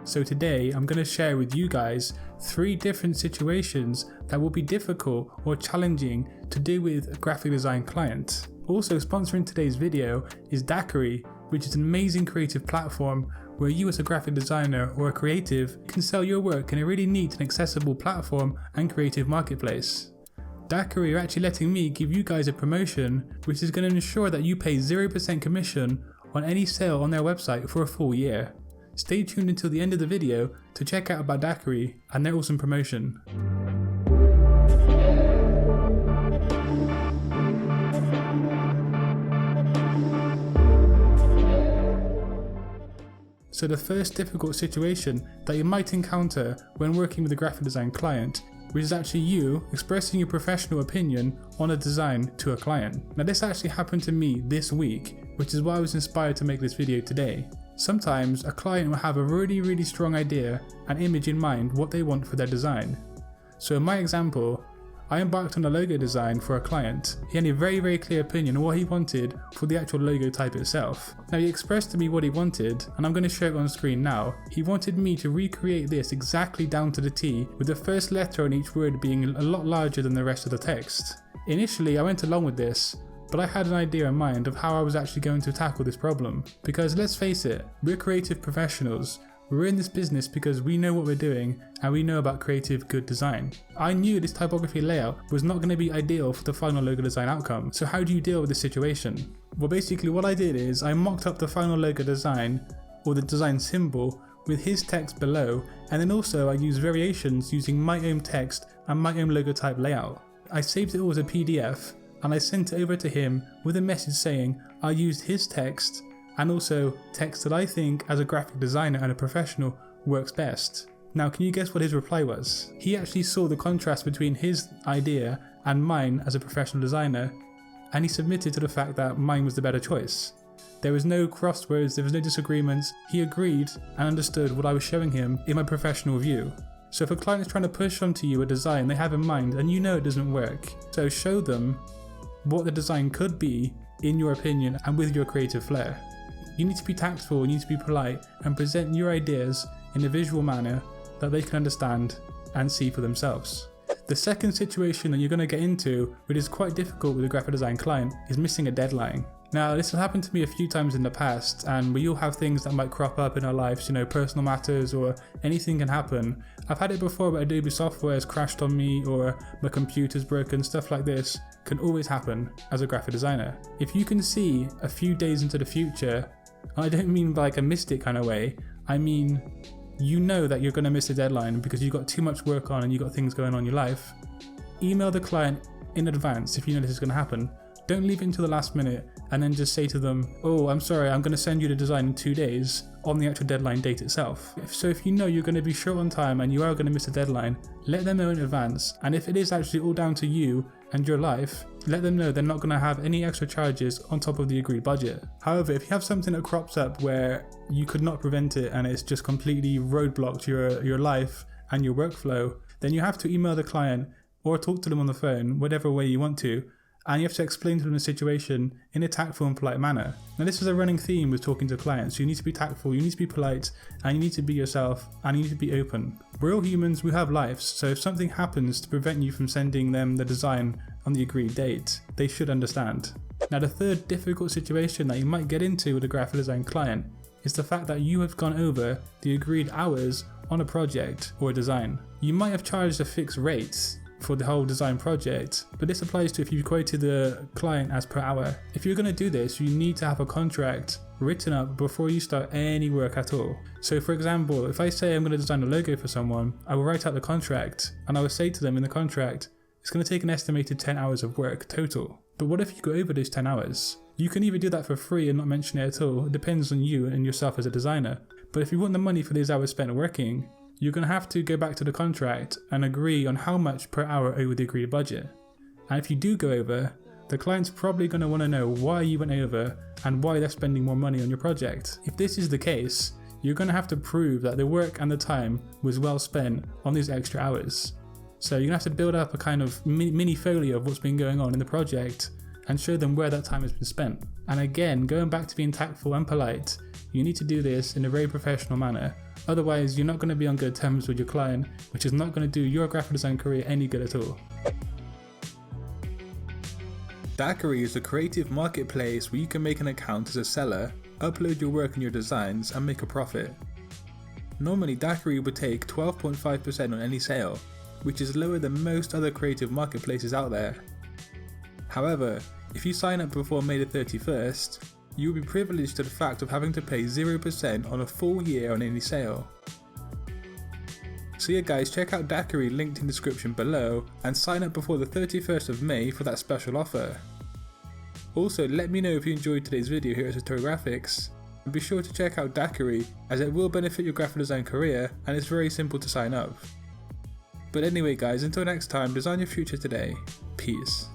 So today I'm going to share with you guys 3 different situations that will be difficult or challenging to deal with a graphic design client. Also sponsoring today's video is Satori, which is an amazing creative platform where you as a graphic designer or a creative can sell your work in a really neat and accessible platform and creative marketplace. Satori are actually letting me give you guys a promotion which is going to ensure that you pay 0% commission on any sale on their website for a full year. Stay tuned until the end of the video to check out about Satori and their awesome promotion. So the first difficult situation that you might encounter when working with a graphic design client, which is actually you expressing your professional opinion on a design to a client. Now this actually happened to me this week, which is why I was inspired to make this video today. Sometimes a client will have a really strong idea and image in mind what they want for their design. So in my example, I embarked on a logo design for a client. He had a very clear opinion on what he wanted for the actual logo type itself. Now he expressed to me what he wanted, and I'm going to show it on screen now. He wanted me to recreate this exactly down to the T, with the first letter on each word being a lot larger than the rest of the text. Initially I went along with this, but I had an idea in mind of how I was actually going to tackle this problem. Because let's face it, we're creative professionals. We're in this business because we know what we're doing and we know about creative good design. I knew this typography layout was not going to be ideal for the final logo design outcome. So how do you deal with this situation? Well, basically what I did is I mocked up the final logo design, or the design symbol, with his text below, and then also I used variations using my own text and my own logo type layout. I saved it all as a PDF and I sent it over to him with a message saying I used his text and also text that I think as a graphic designer and a professional works best. Now can you guess what his reply was? He actually saw the contrast between his idea and mine as a professional designer, and he submitted to the fact that mine was the better choice. There was no crosswords, there was no disagreements. He agreed and understood what I was showing him in my professional view. So if a client is trying to push onto you a design they have in mind and you know it doesn't work, so show them what the design could be in your opinion and with your creative flair. You need to be tactful, you need to be polite and present your ideas in a visual manner that they can understand and see for themselves. The second situation that you're going to get into, which is quite difficult with a graphic design client, is missing a deadline. Now this has happened to me a few times in the past, and we all have things that might crop up in our lives, personal matters or anything can happen. I've had it before where Adobe software has crashed on me or my computer's broken, stuff like this can always happen as a graphic designer. If you can see a few days into the future, I don't mean like a mystic kind of way, I mean you know that you're going to miss a deadline because you've got too much work on and you've got things going on in your life. Email the client in advance if you know this is going to happen. Don't leave it until the last minute and then just say to them, oh, I'm sorry, I'm going to send you the design in 2 days on the actual deadline date itself. So if you know you're going to be short on time and you are going to miss a deadline, let them know in advance. And if it is actually all down to you and your life, let them know they're not going to have any extra charges on top of the agreed budget. However, if you have something that crops up where you could not prevent it and it's just completely roadblocked your life and your workflow, then you have to email the client or talk to them on the phone, whatever way you want to, and you have to explain to them the situation in a tactful and polite manner. Now this is a running theme with talking to clients. You need to be tactful, you need to be polite, and you need to be yourself, and you need to be open. We're all humans, we have lives, so if something happens to prevent you from sending them the design on the agreed date, they should understand. Now the third difficult situation that you might get into with a graphic design client is the fact that you have gone over the agreed hours on a project or a design. You might have charged a fixed rate for the whole design project, but this applies to if you've quoted the client as per hour. If you're going to do this, you need to have a contract written up before you start any work at all. So for example, if I say I'm going to design a logo for someone, I will write out the contract and I will say to them in the contract, it's going to take an estimated 10 hours of work total. But what if you go over those 10 hours? You can either do that for free and not mention it at all, it depends on you and yourself as a designer. But if you want the money for these hours spent working, you're going to have to go back to the contract and agree on how much per hour over the agreed budget. And if you do go over, the client's probably going to want to know why you went over and why they're spending more money on your project. If this is the case, you're going to have to prove that the work and the time was well spent on these extra hours. So you're going to have to build up a kind of mini folio of what's been going on in the project and show them where that time has been spent. And again, going back to being tactful and polite, you need to do this in a very professional manner. Otherwise, you're not going to be on good terms with your client, which is not going to do your graphic design career any good at all. Dakery is a creative marketplace where you can make an account as a seller, upload your work and your designs, and make a profit. Normally, Dakery would take 12.5% on any sale, which is lower than most other creative marketplaces out there. However, if you sign up before May the 31st, you will be privileged to the fact of having to pay 0% on a full year on any sale. So yeah guys, check out Dakery linked in the description below and sign up before the 31st of May for that special offer. Also, let me know if you enjoyed today's video here at Satori Graphics, and be sure to check out Dakery as it will benefit your graphic design career and it's very simple to sign up. But anyway guys, until next time, design your future today. Peace.